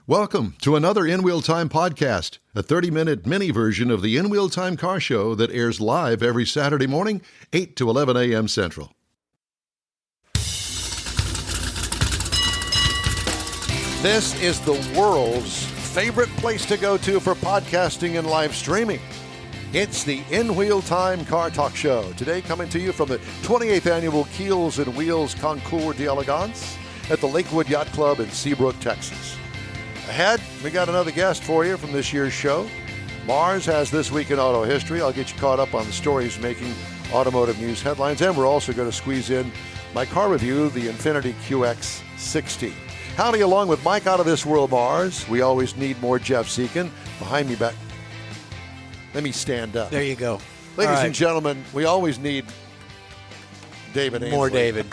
Welcome to another In Wheel Time podcast, a 30-minute mini version of the In Wheel Time car show that airs live every Saturday morning, 8 to 11 a.m. Central. This is the world's favorite place to go to for podcasting and live streaming. It's the In Wheel Time Car Talk Show. Today coming to you from the 28th Annual Keels Wheels Concours d'Elegance at the Lakewood Yacht Club in Seabrook, Texas. Ahead, we got another guest for you from this year's show. Mars has This Week in Auto History. I'll get you caught up on the stories making automotive news headlines, and we're also going to squeeze in my car review, the Infiniti QX60. Howdy, along with Mike out of this world, Mars. We always need more Jeff Seekin. Behind me back. Let me stand up. There you go. Ladies and gentlemen, we always need David Ainsley. More David.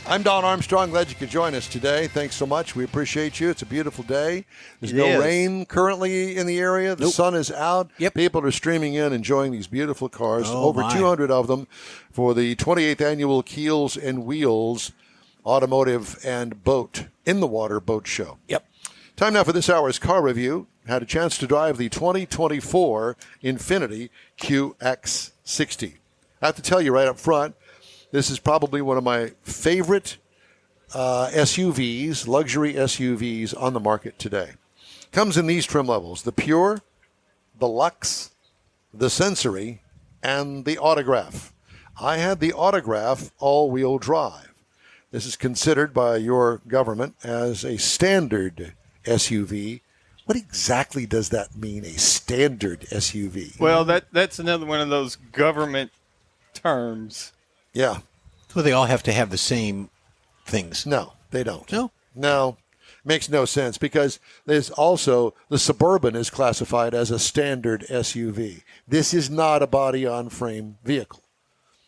I'm Don Armstrong. Glad you could join us today. Thanks so much. We appreciate you. It's a beautiful day. There's no rain currently in the area. The sun is out. Yep. People are streaming in, enjoying these beautiful cars. Oh, Over 200 of them for the 28th Annual Keels Wheels Automotive and Boat in the Water Boat Show. Yep. Time now for this hour's car review. Had a chance to drive the 2024 Infiniti QX60. I have to tell you right up front, this is probably one of my favorite SUVs, luxury SUVs on the market today. Comes in these trim levels: the Pure, the Luxe, the Sensory, and the Autograph. I had the Autograph all-wheel drive. This is considered by your government as a standard SUV. What exactly does that mean, a standard SUV? Well, that's another one of those government terms. Yeah. Well, they all have to have the same things. No, they don't. No? No. Makes no sense, because there's also the Suburban is classified as a standard SUV. This is not a body-on-frame vehicle.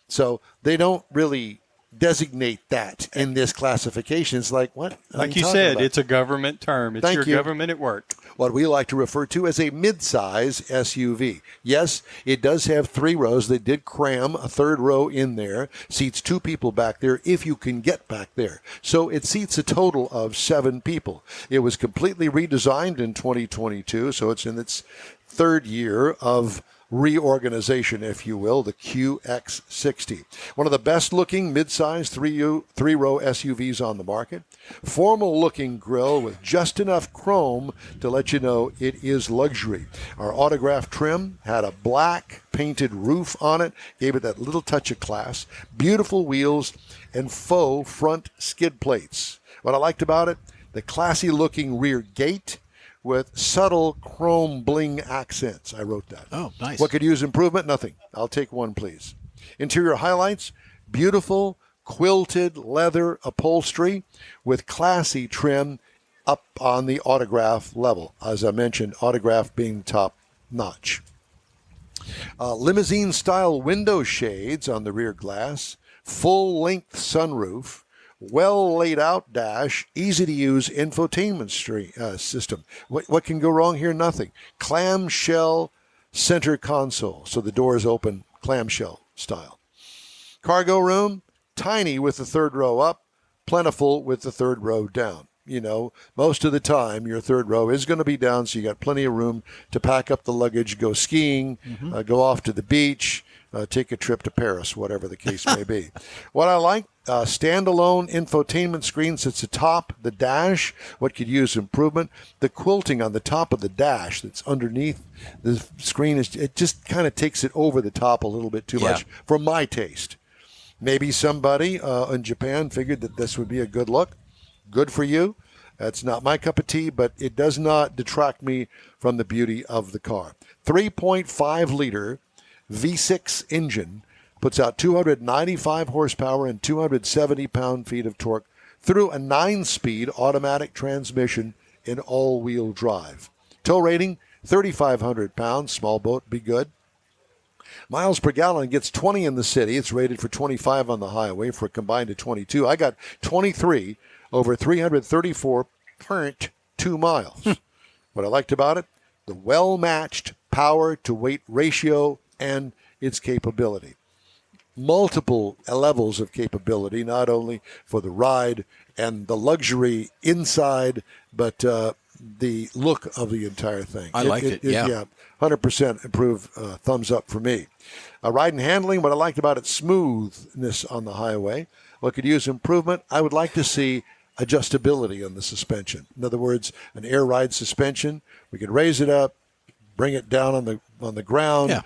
So they don't really designate that in this classification. It's like, what? Like you said, it's a government term. It's your government at work. What we like to refer to as a mid-size SUV. Yes, it does have 3 rows. They did cram a third row in there. Seats 2 people back there if you can get back there. So it seats a total of 7 people. It was completely redesigned in 2022, so it's in its 3rd year of reorganization, if you will, the QX60. One of the best-looking mid-size 3-row SUVs on the market. Formal-looking grille with just enough chrome to let you know it is luxury. Our Autograph trim had a black painted roof on it, gave it that little touch of class. Beautiful wheels and faux front skid plates. What I liked about it, the classy-looking rear gate with subtle chrome bling accents. I wrote that. Oh, nice. What could use improvement? Nothing. I'll take one, please. Interior highlights: beautiful quilted leather upholstery with classy trim up on the Autograph level. As I mentioned, Autograph being top notch. Limousine-style window shades on the rear glass, full-length sunroof, well-laid-out dash, easy-to-use infotainment system. What can go wrong here? Nothing. Clamshell center console, so the doors open clamshell style. Cargo room, tiny with the 3rd row up, plentiful with the 3rd row down. You know, most of the time your 3rd row is going to be down, so you got plenty of room to pack up the luggage, go skiing, go off to the beach, take a trip to Paris, whatever the case may be. What I like, standalone infotainment screen sits atop the dash. What could use improvement? The quilting on the top of the dash that's underneath the screen, it just kind of takes it over the top a little bit too much for my taste. Maybe somebody in Japan figured that this would be a good look. Good for you. That's not my cup of tea, but it does not detract me from the beauty of the car. 3.5-liter V6 engine puts out 295 horsepower and 270 pound-feet of torque through a 9-speed automatic transmission in all-wheel drive. Tow rating, 3,500 pounds. Small boat, be good. Miles per gallon gets 20 in the city. It's rated for 25 on the highway for a combined of 22. I got 23 over 334.2 miles. What I liked about it, the well-matched power-to-weight ratio and its capability. multiple levels of capability, not only for the ride and the luxury inside, but the look of the entire thing. I liked it. Yeah, 100% improved. Thumbs up for me. Ride and handling, what I liked about its smoothness on the highway. What could use improvement? I would like to see adjustability on the suspension. In other words, an air ride suspension. We could raise it up, bring it down on the ground. Yeah.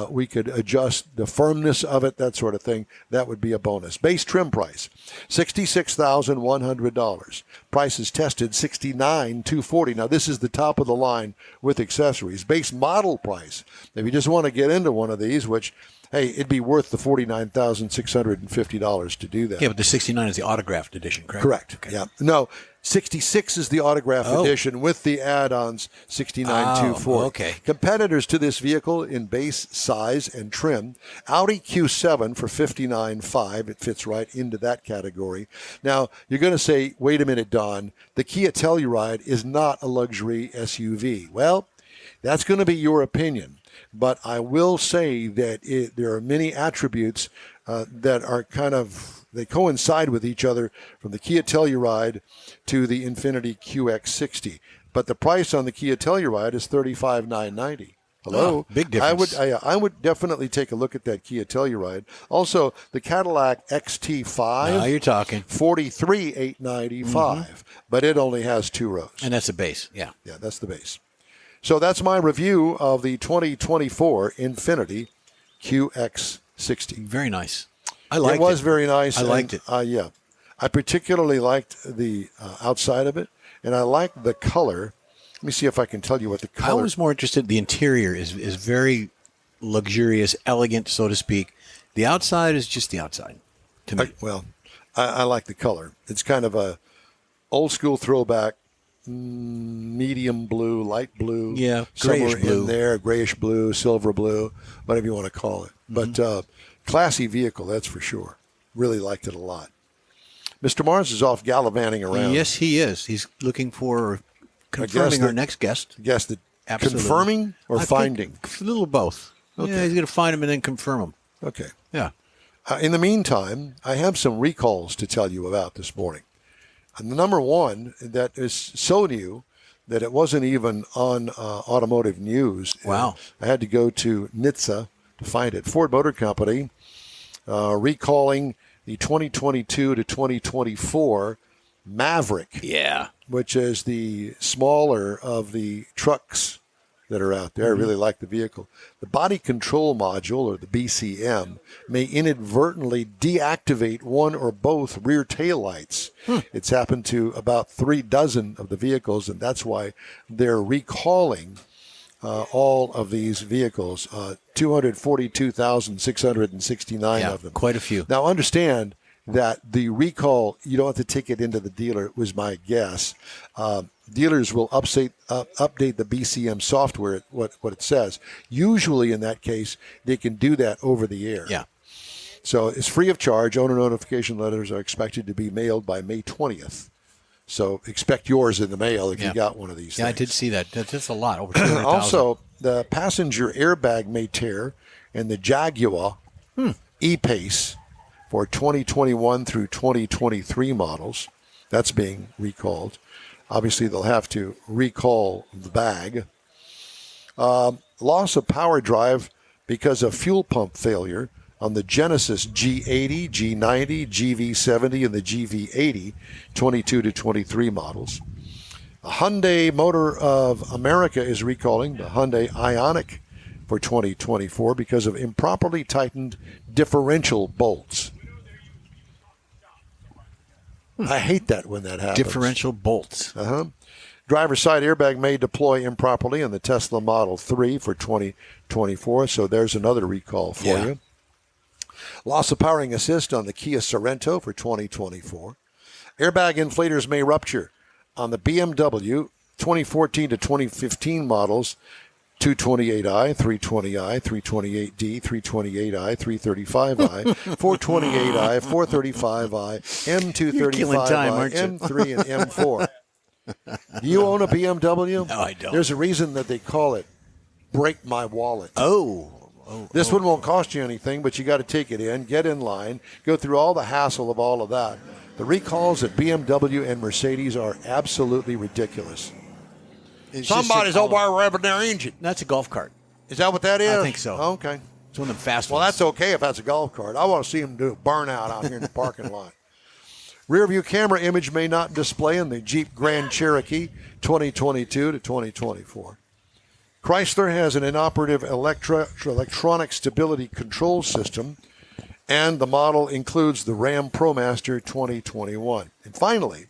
We could adjust the firmness of it, that sort of thing. That would be a bonus. Base trim price, $66,100. Prices tested, $69,240. Now, this is the top of the line with accessories. Base model price, if you just want to get into one of these, which, hey, it'd be worth the $49,650 to do that. Yeah, but the 69 is the autographed edition, correct? Correct. Okay. Yeah. No, 66 is the autograph edition with the add-ons, 69,240. Okay. Competitors to this vehicle in base size and trim, Audi Q7 for 59.5. It fits right into that category. Now, you're going to say, wait a minute, Don, the Kia Telluride is not a luxury SUV. Well, that's going to be your opinion. But I will say that there are many attributes that are they coincide with each other, from the Kia Telluride to the Infiniti QX60. But the price on the Kia Telluride is $35,990. Hello, big difference. I would definitely take a look at that Kia Telluride. Also, the Cadillac XT5. Now you're talking. $43,895, but it only has 2 rows. And that's a base. Yeah. Yeah, that's the base. So that's my review of the 2024 Infiniti QX60. Very nice. I liked it. It was very nice. I liked it. Yeah. I particularly liked the outside of it, and I liked the color. Let me see if I can tell you what the I color. was more interested. The interior is very luxurious, elegant, so to speak. The outside is just the outside to me. I like the color. It's kind of a old school throwback, medium blue, light blue. Yeah, somewhere grayish blue. in there, grayish blue, silver blue, whatever you want to call it. Mm-hmm. But classy vehicle, that's for sure. Really liked it a lot. Mr. Mars is off gallivanting around. Yes, he is. He's looking for confirming our next guest. Guess that. Absolutely. Confirming or I finding? think a little of both. Okay. Yeah, he's going to find him and then confirm him. Okay. Yeah. In the meantime, I have some recalls to tell you about this morning. And the number one that is so new that it wasn't even on automotive news. Wow. I had to go to Nizza to find it. Ford Motor Company recalling the 2022 to 2024 Maverick. Yeah. Which is the smaller of the trucks that are out there. I really like the vehicle. The body control module, or the BCM, may inadvertently deactivate one or both rear taillights. It's happened to about 36 of the vehicles, and that's why they're recalling all of these vehicles, 242,669 of them. Quite a few. Now, understand that the recall, you don't have to take it into the dealer, was my guess. Dealers will update the BCM software, what it says. Usually, in that case, they can do that over the air. Yeah. So it's free of charge. Owner notification letters are expected to be mailed by May 20th. So expect yours in the mail if you got one of these Yeah, things. I did see that. That's a lot, over 200,000. Also, the passenger airbag may tear in the Jaguar E-Pace for 2021 through 2023 models. That's being recalled. Obviously, they'll have to recall the bag. Loss of power drive because of fuel pump failure on the Genesis G80, G90, GV70, and the GV80 22 to 23 models. Hyundai Motor of America is recalling the Hyundai Ioniq for 2024 because of improperly tightened differential bolts. I hate that when that happens. Differential bolts. Driver's side airbag may deploy improperly in the Tesla Model 3 for 2024, so there's another recall for you. Loss of powering assist on the Kia Sorento for 2024. Airbag inflators may rupture on the BMW 2014 to 2015 models, 228i, 320i, 328d, 328i, 335i, 428i, 435i, M235i, M3, and M4. Do you own a BMW? No, I don't. There's a reason that they call it Break My Wallet. Oh, This one won't cost you anything, but you got to take it in, get in line, go through all the hassle of all of that. The recalls at BMW and Mercedes are absolutely ridiculous. Somebody's over there revving their engine. That's a golf cart. Is that what that is? I think so. Okay. It's one of them fast Well, ones. that's okay if that's a golf cart. I want to see them do a burnout out here in the parking lot. Rear view camera image may not display in the Jeep Grand Cherokee 2022 to 2024. Chrysler has an inoperative electronic stability control system, and the model includes the Ram ProMaster 2021. And finally,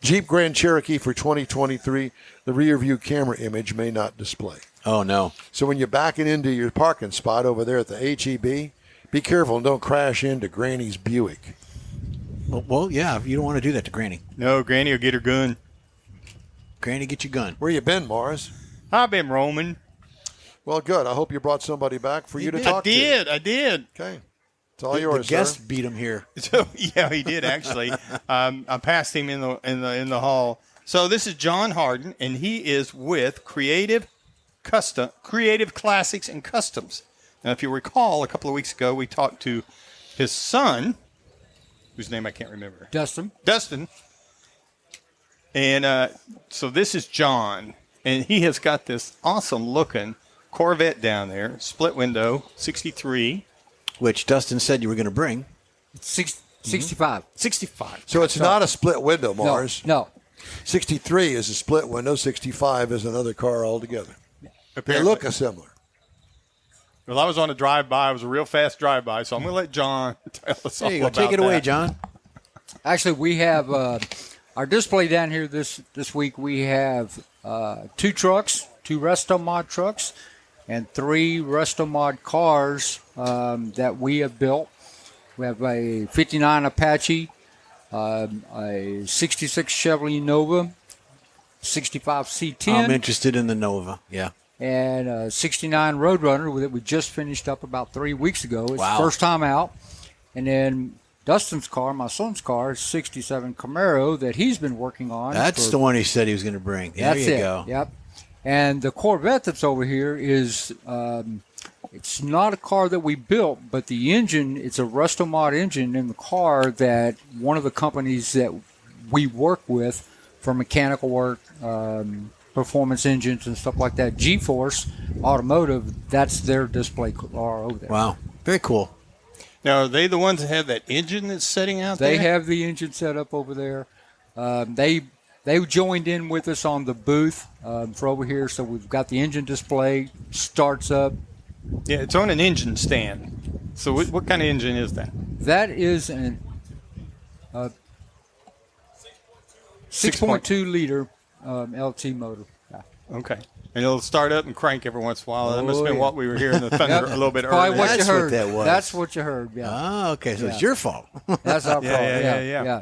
Jeep Grand Cherokee for 2023, the rear view camera image may not display. Oh, no. So when you're backing into your parking spot over there at the HEB, be careful and don't crash into Granny's Buick. Well, yeah, you don't want to do that to Granny. No, Granny will get her gun. Granny, get your gun. Where you been, Morris? I've been roaming. Well, good. I hope you brought somebody back for you to talk to. I did. Okay. It's all yours, The guest sir. beat him here. So yeah, he did actually. I passed him in the hall. So this is John Hardin, and he is with Creative Classics and Customs. Now, if you recall, a couple of weeks ago, we talked to his son, whose name I can't remember. Dustin. And so this is John, and he has got this awesome-looking Corvette down there, split window, 63. Which Dustin said you were going to bring. 65. 65. So it's not a split window, Morris. No. 63 is a split window. 65 is another car altogether. They look similar. Well, I was on a drive-by. It was a real fast drive-by, so I'm going to let John tell us all There you go. about Take it away, that. John. Actually, we have our display down here this week. We have 2 trucks, 2 Resto Mod trucks, and 3 Resto Mod cars that we have built. We have a 59 Apache, a 66 Chevrolet Nova, 65 C10. I'm interested in the Nova. Yeah. And a 69 Roadrunner that we just finished up about 3 weeks ago. It's Wow. first time out. And then Dustin's car, my son's car, is 67 Camaro that he's been working on. That's the one he said he was going to bring. There That's you it. go. Yep. And the Corvette that's over here is, it's not a car that we built, but the engine, it's a Resto Mod engine in the car that one of the companies that we work with for mechanical work, performance engines and stuff like that, G-Force Automotive, that's their display car over there. Wow. Very cool. Now, are they the ones that have that engine that's sitting out there? They have the engine set up over there. They joined in with us on the booth for over here, so we've got the engine display, starts up. Yeah, it's on an engine stand. So what kind of engine is that? That is an 6.2 liter LT motor. Yeah. Okay. And it'll start up and crank every once in a while. That must have been yeah. what we were hearing in the thunder a little bit Probably earlier. what you That's what heard. that was. That's what you heard. Yeah. Oh, okay. So Yeah. it's your fault. That's our fault. yeah.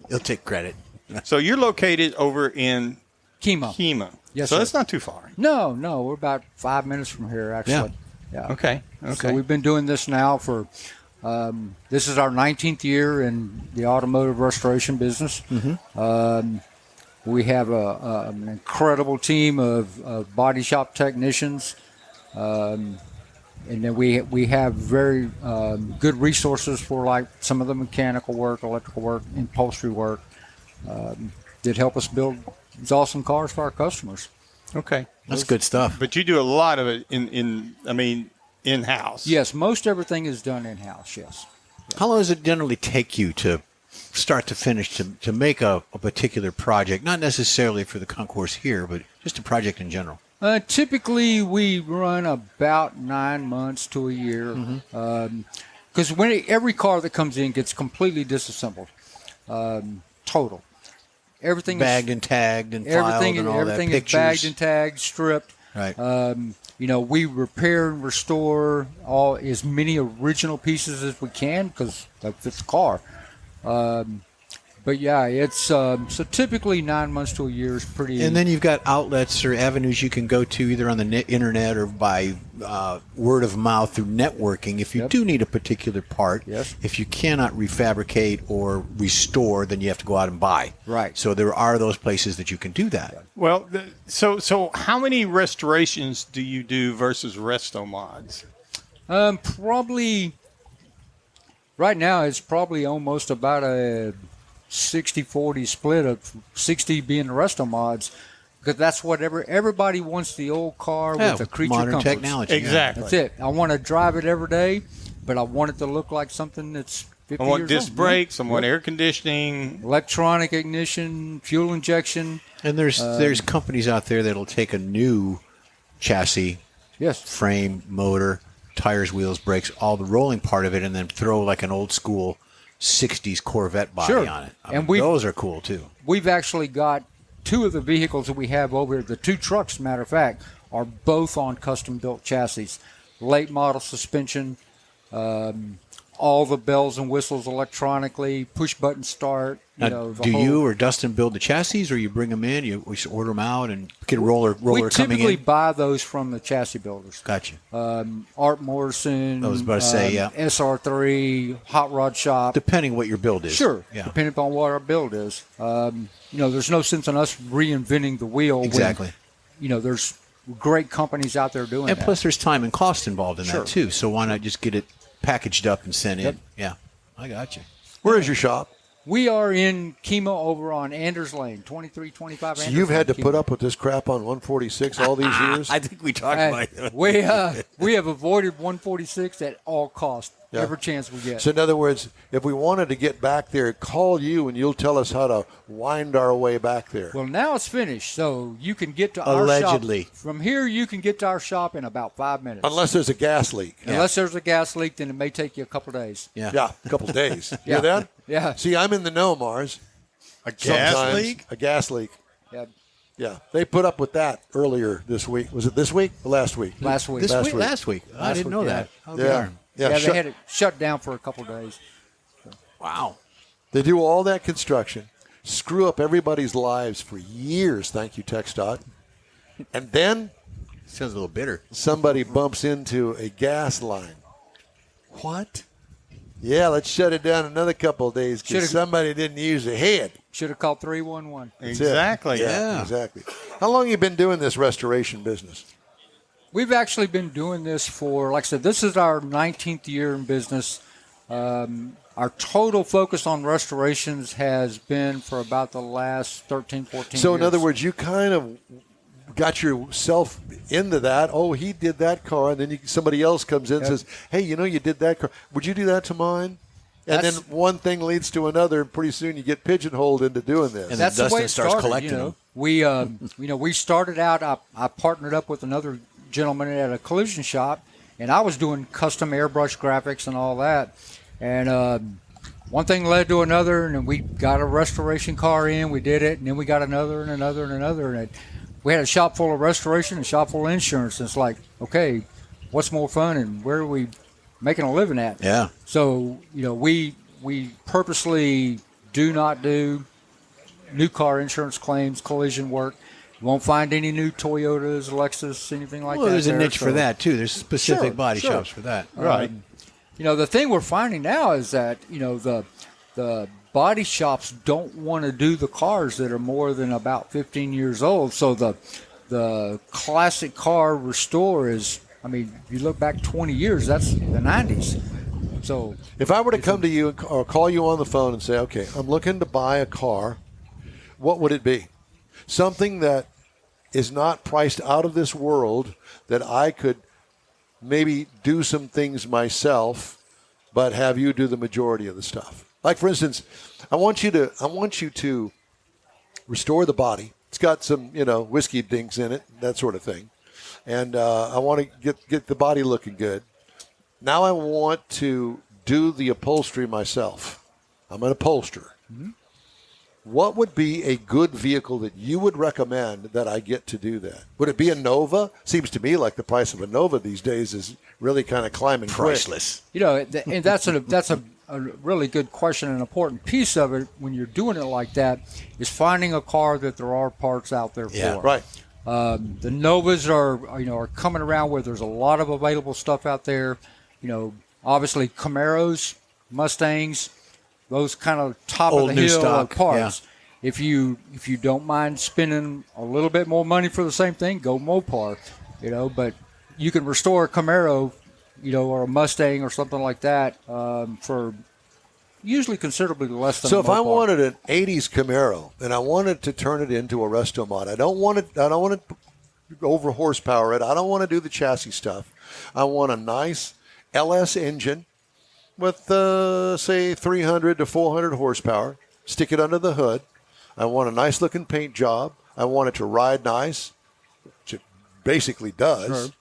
He'll take credit. So you're located over in Kima. Kima. Yes, So sir. that's not too far. No, we're about 5 minutes from here, actually. Yeah. Okay. So we've been doing this now for, this is our 19th year in the automotive restoration business. We have an incredible team of body shop technicians. And then we have very good resources for like some of the mechanical work, electrical work, upholstery work that help us build these awesome cars for our customers. Okay. That's good stuff. But you do a lot of it in-house. Yes, most everything is done in-house, yes. How long does it generally take you to start to finish to make a particular project? Not necessarily for the concourse here, but just a project in general. Typically, we run about 9 months to a year, because every car that comes in gets completely disassembled, total. Everything Bagged and tagged and filed and all everything that. is bagged and tagged, stripped. Right. We repair and restore as many original pieces as we can because that fits the car. But yeah, it's so typically 9 months to a year is pretty. And then you've got outlets or avenues you can go to either on the internet or by word of mouth through networking. If you do need a particular part, if you cannot refabricate or restore, then you have to go out and buy. Right. So there are those places that you can do that. Well, so how many restorations do you do versus resto mods? Probably right now it's probably almost about a 60-40 split of 60 being the resto mods, because that's what everybody wants, the old car with the creature modern comforts. technology. Exactly. That's it. I want to drive it every day, but I want it to look like something that's 50 I want years disc old. brakes. I want air conditioning. Electronic ignition, fuel injection. And there's companies out there that'll take a new chassis, frame, motor, tires, wheels, brakes, all the rolling part of it, and then throw like an old school 60s Corvette body on it. And those are cool too. We've actually got two of the vehicles that we have over here. The two trucks, matter of fact, are both on custom-built chassis. Late model suspension, all the bells and whistles electronically, push-button start. Now, do you or Dustin build the chassis, or you bring them in? We order them out and get a roller coming in? We typically buy those from the chassis builders. Gotcha. Art Morrison. I was about to say, SR3, Hot Rod Shop. Depending what your build is. Sure. Yeah. Depending upon what our build is. There's no sense in us reinventing the wheel. Exactly. When, there's great companies out there doing that. And plus, there's time and cost involved in that too. So why not just get it packaged up and sent in? Yeah, I got you. Where is your shop? We are in Kemah over on Anders Lane, 2325 So Anders you've had Lane, to put Kemah. up with this crap on 146 all these years? I think we talked about it. We have avoided 146 at all costs, every chance we get. So in other words, if we wanted to get back there, call you and you'll tell us how to wind our way back there. Well, now it's finished, so you can get to Allegedly. our shop. From here, you can get to our shop in about 5 minutes. Unless there's a gas leak. Unless there's a gas leak, then it may take you a couple days. Yeah, a couple days. You hear that? Yeah. See, I'm in the know, Mars. A gas Sometimes leak? A gas leak. Yeah. Yeah. They put up with that earlier this week. Was it this week or last week? Last week. Last week. I didn't know that. Oh, darn. Yeah. They had it shut down for a couple days. Wow. They do all that construction, screw up everybody's lives for years, thank you, TxDOT. And then Sounds a little bitter. somebody bumps into a gas line. What? Yeah, let's shut it down another couple of days because somebody didn't use a head. Should have called 311. Exactly. Yeah, exactly. How long have you been doing this restoration business? We've actually been doing this for, like I said, this is our 19th year in business. Our total focus on restorations has been for about the last 13, 14 years. So in other words, you kind of got yourself into that. Oh, he did that car, and then somebody else comes in and says, hey, you did that car. Would you do that to mine? And then one thing leads to another, and pretty soon you get pigeonholed into doing this. And that's then the way Dustin it starts started. collecting them. We started out. I partnered up with another gentleman at a collision shop, and I was doing custom airbrush graphics and all that. And one thing led to another, and then we got a restoration car in. We did it, and then we got another and another and another. And we had a shop full of restoration and a shop full of insurance. And it's like, okay, what's more fun, and where are we making a living at? Yeah. So we purposely do not do new car insurance claims, collision work. You won't find any new Toyotas, Lexus, anything like that. Well, there's a there. niche for So- that, too. There's specific body shops for that. Right. The thing we're finding now is that, the body shops don't want to do the cars that are more than about 15 years old. So the classic car restore is, if you look back 20 years, that's the 90s. So if I were to come to you or call you on the phone and say, okay, I'm looking to buy a car, what would it be? Something that is not priced out of this world, that I could maybe do some things myself, but have you do the majority of the stuff. Like, for instance, I want you to restore the body. It's got some, whiskey dinks in it, that sort of thing. And I want to get the body looking good. Now I want to do the upholstery myself. I'm an upholsterer. Mm-hmm. What would be a good vehicle that you would recommend that I get to do that? Would it be a Nova? Seems to me like the price of a Nova these days is really kind of climbing Priceless. and that's a a really good question. An important piece of it when you're doing it like that is finding a car that there are parts out there for. Right. The Novas are coming around where there's a lot of available stuff out there. Obviously Camaros, Mustangs, those kind of top Old of the new hill stock, parts. Yeah. If you don't mind spending a little bit more money for the same thing, go Mopar. But you can restore a Camaro, or a Mustang or something like that for usually considerably less than. So a if I Mopar. wanted an '80s Camaro and I wanted to turn it into a resto mod, I don't want to over horsepower it. I don't want to do the chassis stuff. I want a nice LS engine with say 300 to 400 horsepower. Stick it under the hood. I want a nice looking paint job. I want it to ride nice, which it basically does.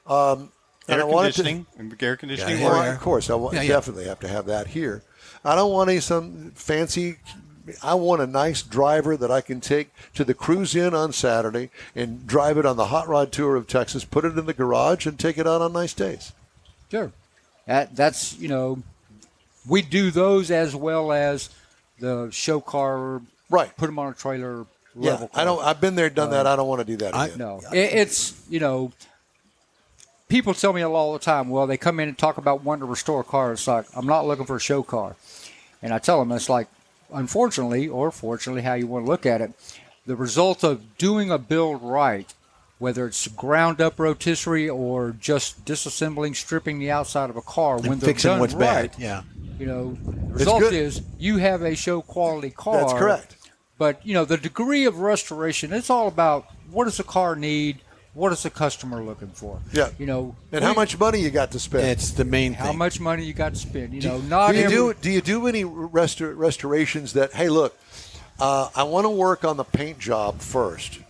Sure. And Air I want conditioning, air conditioning. well, work. of course, I definitely have to have that here. I don't want some fancy. I want a nice driver that I can take to the cruise in on Saturday and drive it on the hot rod tour of Texas, put it in the garage, and take it out on nice days. Sure. That's we do those as well as the show car. Right. Put them on a trailer level. Yeah, car. I've been there, done that. I don't want to do that again. No, it's people tell me all the time. Well, they come in and talk about wanting to restore a car. It's like, I'm not looking for a show car, and I tell them it's like, unfortunately or fortunately, how you want to look at it, the result of doing a build right, whether it's ground up rotisserie or just disassembling, stripping the outside of a car, when they're fixing done what's right, bad. Yeah. the result good. is you have a show quality car. That's correct. But, the degree of restoration, it's all about what does the car need, what is the customer looking for. Yeah. And how much money you got to spend? It's the main thing. How much money you got to spend. Do you do any restorations that, hey, look, I want to work on the paint job first,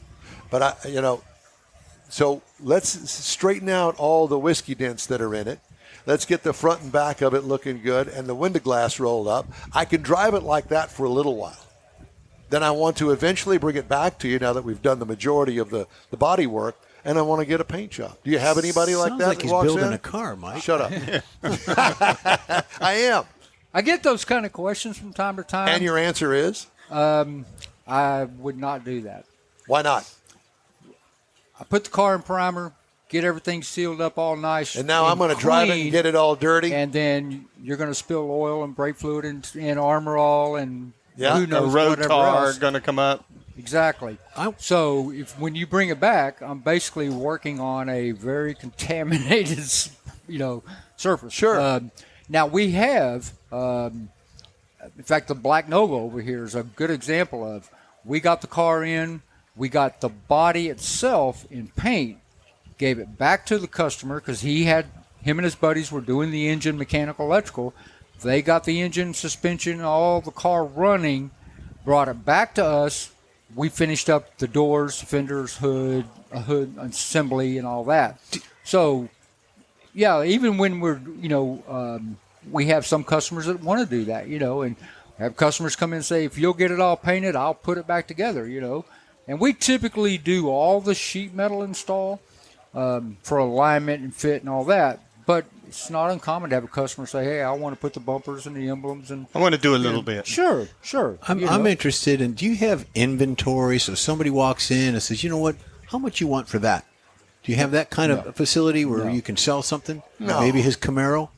but so let's straighten out all the whiskey dents that are in it. Let's get the front and back of it looking good and the window glass rolled up. I can drive it like that for a little while. Then I want to eventually bring it back to you now that we've done the majority of the body work, and I want to get a paint job. Do you have anybody like Sounds that? like that he's walks building in? a car, Mike. Shut up. I am. I get those kind of questions from time to time. And your answer is? I would not do that. Why not? I put the car in primer, get everything sealed up all nice. And now I'm going to drive it and clean, get it all dirty? And then you're going to spill oil and brake fluid and Armor All and Yeah. who A knows road whatever tar else. going to come up. Exactly. So when you bring it back, I'm basically working on a very contaminated, surface. Sure. Now we have, in fact, the Black Nova over here is a good example of. We got the car in, we got the body itself in paint, gave it back to the customer because him and his buddies were doing the engine, mechanical, electrical. They got the engine, suspension, all the car running, brought it back to us. We finished up the doors, fenders, hood assembly, and all that. So, yeah, even when we're, we have some customers that want to do that, and have customers come in and say, if you'll get it all painted, I'll put it back together, And we typically do all the sheet metal install for alignment and fit and all that. But it's not uncommon to have a customer say, hey, I want to put the bumpers and the emblems. And I want to do a little bit. Sure. I'm interested in, do you have inventory? So somebody walks in and says, you know what, how much you want for that? Do you have that kind of facility where you can sell something? No. Maybe his Camaro?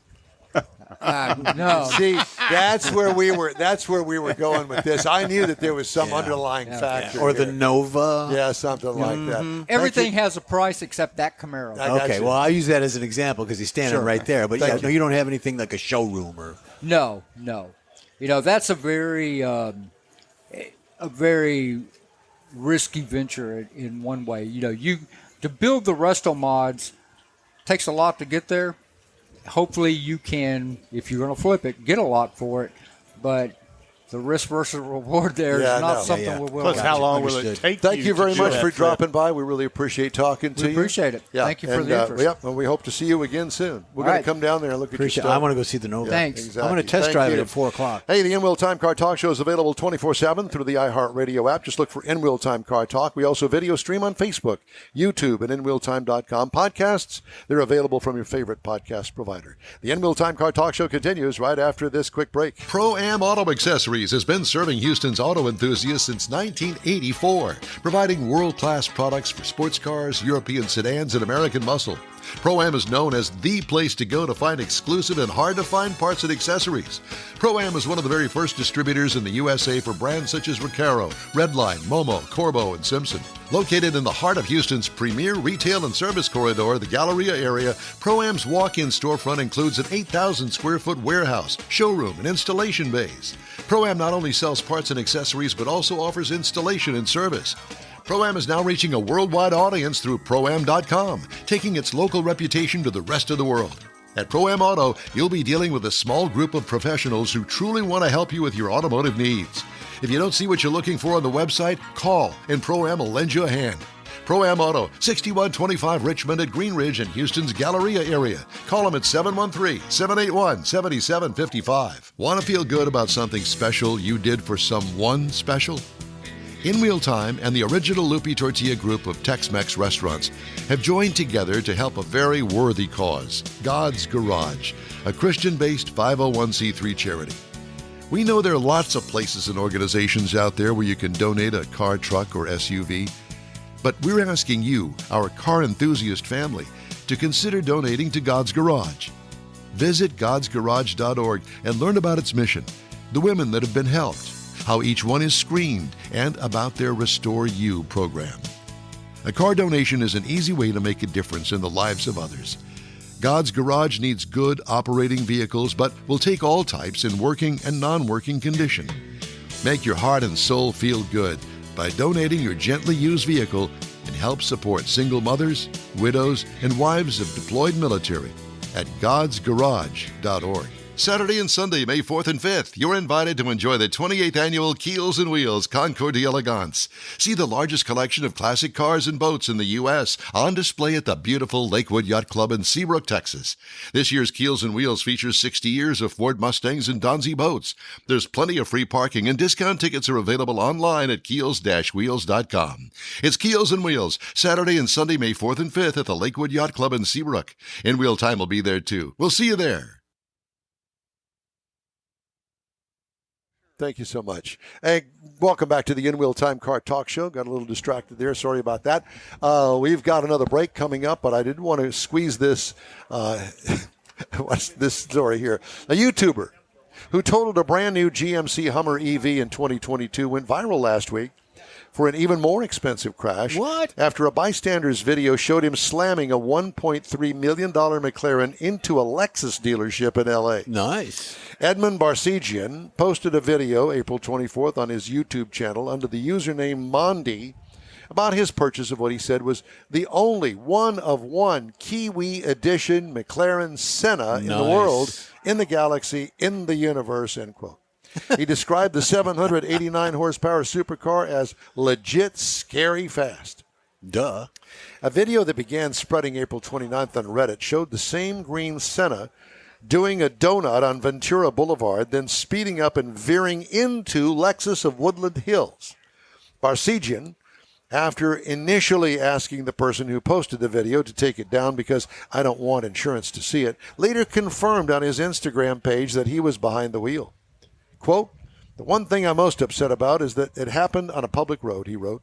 No. See, that's where we were going with this. I knew that there was some underlying factor. Or the here. Nova? Yeah, something like that. Everything has a price except that Camaro. I got Okay, you. well, I use that as you because he's standing right there. But Thank no, you don't have anything like a showroom or... No. That's a very risky venture in one way. To build the resto mods takes a lot to get there. Hopefully you can, if you're going to flip it, get a lot for it. But the risk versus reward there is Yeah, not no. something Yeah, yeah. we're willing Plus, to how do. long will it Understood. take Thank you very to do much that for trip? dropping by. We really appreciate talking to We you. appreciate it. Yeah. Thank you for and, the interest. Yep, and we hope to see you again soon. We're All going right. to come down there and look Appreciate at it. your I stuff. want to go see the Nova. Thanks. Exactly. I'm going to test Thank drive it you. at 4 o'clock. Hey, the In-Wheel Time Car Talk Show is available 24/7 through the iHeartRadio app. Just look for In-Wheel Time Car Talk. We also video stream on Facebook, YouTube, and InWheelTime.com. Podcasts, they're available from your favorite podcast provider. The In-Wheel Time Car Talk Show continues right after this quick break. Pro-Am Auto Accessories has been serving Houston's auto enthusiasts since 1984, providing world-class products for sports cars, European sedans, and American muscle. Pro-Am is known as the place to go to find exclusive and hard-to-find parts and accessories. Pro-Am is one of the very first distributors in the USA for brands such as Recaro, Redline, Momo, Corbo, and Simpson. Located in the heart of Houston's premier retail and service corridor, the Galleria area, Pro-Am's walk-in storefront includes an 8,000-square-foot warehouse, showroom, and installation bays. Pro-Am not only sells parts and accessories, but also offers installation and service. Pro-Am is now reaching a worldwide audience through Pro-Am.com, taking its local reputation to the rest of the world. At Pro-Am Auto, you'll be dealing with a small group of professionals who truly want to help you with your automotive needs. If you don't see what you're looking for on the website, call, and Pro-Am will lend you a hand. Pro-Am Auto, 6125 Richmond at Green Ridge in Houston's Galleria area. Call them at 713-781-7755. Want to feel good about something special you did for someone special? In-Wheel Time and the original Lupi Tortilla group of Tex-Mex restaurants have joined together to help a very worthy cause, God's Garage, a Christian-based 501c3 charity. We know there are lots of places and organizations out there where you can donate a car, truck, or SUV, but we're asking you, our car enthusiast family, to consider donating to God's Garage. Visit godsgarage.org and learn about its mission, the women that have been helped, how each one is screened, and about their Restore You program. A car donation is an easy way to make a difference in the lives of others. God's Garage needs good operating vehicles, but will take all types in working and non-working condition. Make your heart and soul feel good by donating your gently used vehicle and help support single mothers, widows, and wives of deployed military at godsgarage.org. Saturday and Sunday, May 4th and 5th, you're invited to enjoy the 28th annual Keels Wheels Concours d'Elegance. See the largest collection of classic cars and boats in the U.S. on display at the beautiful Lakewood Yacht Club in Seabrook, Texas. This year's Keels Wheels features 60 years of Ford Mustangs and Donzi boats. There's plenty of free parking, and discount tickets are available online at keels-wheels.com. It's Keels Wheels, Saturday and Sunday, May 4th and 5th at the Lakewood Yacht Club in Seabrook. In-Wheel Time will be there, too. We'll see you there. Thank you so much. Hey, welcome back to the In-Wheel Time Car Talk Show. Got a little distracted there. Sorry about that. We've got another break coming up, but I didn't want to squeeze this. What's this story here? A YouTuber who totaled a brand new GMC Hummer EV in 2022 went viral last week for an even more expensive crash. What? After a bystander's video showed him slamming a $1.3 million McLaren into a Lexus dealership in L.A. Nice. Edmund Barsegian posted a video April 24th on his YouTube channel under the username Mondi about his purchase of what he said was the only one-of-one Kiwi edition McLaren Senna in the world, in the galaxy, in the universe, end quote. He described the 789 horsepower supercar as legit scary fast. Duh. A video that began spreading April 29th on Reddit showed the same green Senna doing a donut on Ventura Boulevard, then speeding up and veering into Lexus of Woodland Hills. Barsegian, after initially asking the person who posted the video to take it down because I don't want insurance to see it, later confirmed on his Instagram page that he was behind the wheel. Quote, "The one thing I'm most upset about is that it happened on a public road," he wrote,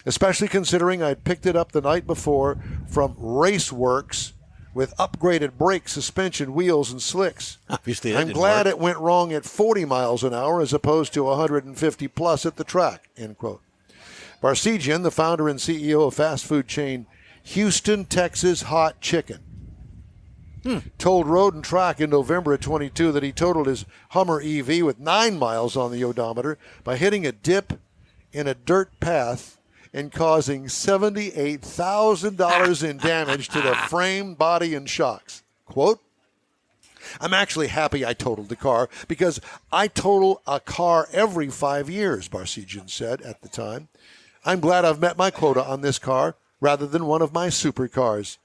"especially considering I'd picked it up the night before from Raceworks with upgraded brakes, suspension, wheels, and slicks. Obviously, that I'm didn't glad work. it went wrong at 40 miles an hour as opposed to 150 plus at the track," end quote. Barsegian, the founder and CEO of fast food chain Houston, Texas Hot Chicken, told Road and Track in November of 22 that he totaled his Hummer EV with 9 miles on the odometer by hitting a dip in a dirt path and causing $78,000 in damage to the frame, body, and shocks. Quote, I'm actually happy I totaled the car because I total a car every 5 years, Barsegian said at the time. I'm glad I've met my quota on this car rather than one of my supercars.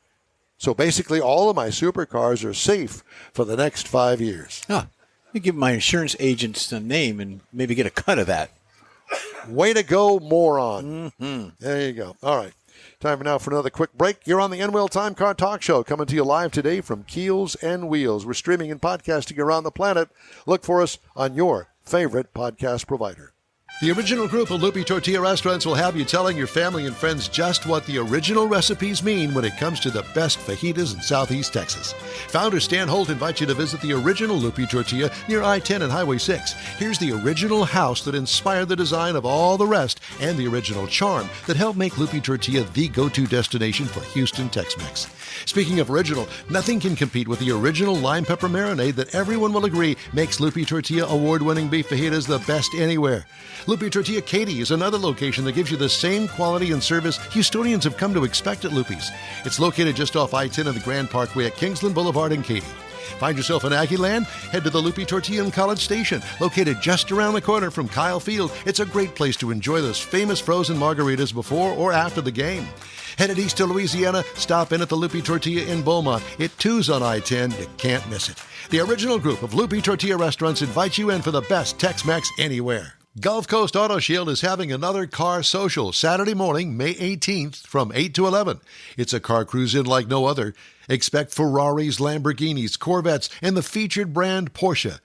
So basically all of my supercars are safe for the next 5 years. Let me give my insurance agent's name and maybe get a cut of that. Way to go, moron. Mm-hmm. There you go. All right. Time now for another quick break. You're on the N-Wheel Time Car Talk Show, coming to you live today from Keels and Wheels. We're streaming and podcasting around the planet. Look for us on your favorite podcast provider. The original group of Lupi Tortilla restaurants will have you telling your family and friends just what the original recipes mean when it comes to the best fajitas in Southeast Texas. Founder Stan Holt invites you to visit the original Lupi Tortilla near I-10 and Highway 6. Here's the original house that inspired the design of all the rest and the original charm that helped make Lupi Tortilla the go-to destination for Houston Tex-Mex. Speaking of original, nothing can compete with the original lime pepper marinade that everyone will agree makes Lupi Tortilla award-winning beef fajitas the best anywhere. Lupi Tortilla Katy is another location that gives you the same quality and service Houstonians have come to expect at Lupi's. It's located just off I-10 and the Grand Parkway at Kingsland Boulevard in Katy. Find yourself in Aggie Land? Head to the Lupi Tortilla in College Station, located just around the corner from Kyle Field. It's a great place to enjoy those famous frozen margaritas before or after the game. Headed east to Louisiana, stop in at the Lupi Tortilla in Beaumont. It too's on I-10. You can't miss it. The original group of Lupi Tortilla restaurants invites you in for the best Tex-Mex anywhere. Gulf Coast Auto Shield is having another car social Saturday morning, May 18th from 8 to 11. It's a car cruise-in like no other. Expect Ferraris, Lamborghinis, Corvettes, and the featured brand Porsche.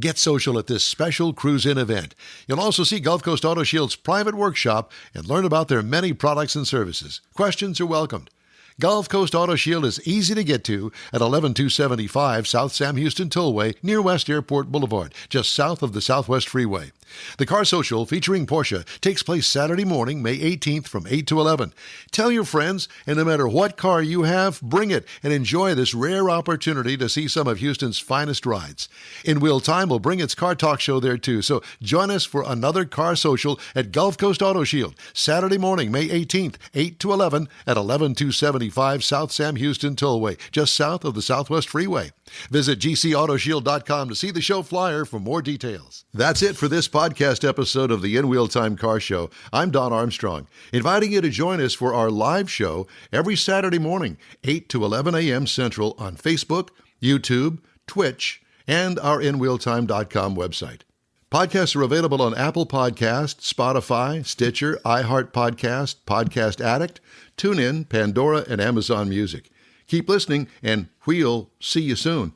Get social at this special cruise-in event. You'll also see Gulf Coast Auto Shield's private workshop and learn about their many products and services. Questions are welcomed. Gulf Coast Auto Shield is easy to get to at 11275 South Sam Houston Tollway near West Airport Boulevard, just south of the Southwest Freeway. The Car Social featuring Porsche takes place Saturday morning, May 18th from 8 to 11. Tell your friends, and no matter what car you have, bring it and enjoy this rare opportunity to see some of Houston's finest rides. In Wheel Time will bring its Car Talk show there too, so join us for another Car Social at Gulf Coast Auto Shield, Saturday morning, May 18th, 8 to 11 at 11275 South Sam Houston Tollway, just south of the Southwest Freeway. Visit gcautoshield.com to see the show flyer for more details. That's it for this podcast episode of the In-Wheel Time Car Show. I'm Don Armstrong, inviting you to join us for our live show every Saturday morning, 8 to 11 a.m. Central on Facebook, YouTube, Twitch, and our InWheelTime.com website. Podcasts are available on Apple Podcasts, Spotify, Stitcher, iHeart Podcast, Podcast Addict, TuneIn, Pandora, and Amazon Music. Keep listening, and we'll see you soon.